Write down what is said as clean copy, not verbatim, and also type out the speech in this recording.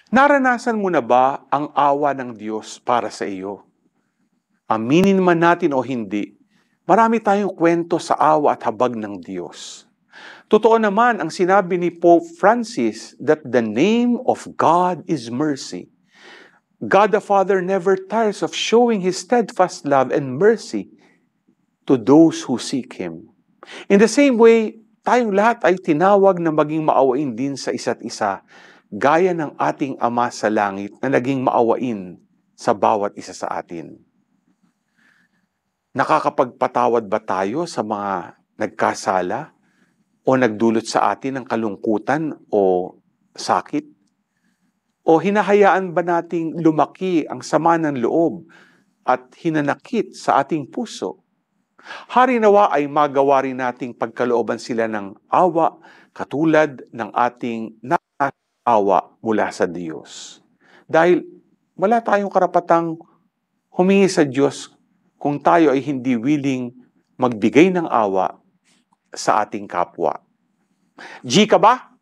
Naranasan mo na ba ang awa ng Diyos para sa iyo? Aminin man natin o hindi, marami tayong kwento sa awa at habag ng Diyos. Totoo naman ang sinabi ni Pope Francis that the name of God is mercy. God the Father never tires of showing His steadfast love and mercy to those who seek Him. In the same way, tayong lahat ay tinawag na maging maawain din sa isa't isa, gaya ng ating Ama sa langit na naging maawain sa bawat isa sa atin. Nakakapagpatawad ba tayo sa mga nagkasala o nagdulot sa atin ng kalungkutan o sakit? O hinahayaan ba nating lumaki ang sama ng loob at hinanakit sa ating puso? Hari nawa ay magawa rin nating pagkalooban sila ng awa katulad ng ating awa mula sa Diyos. Dahil wala tayong karapatang humingi sa Diyos kung tayo ay hindi willing magbigay ng awa sa ating kapwa. G ka ba?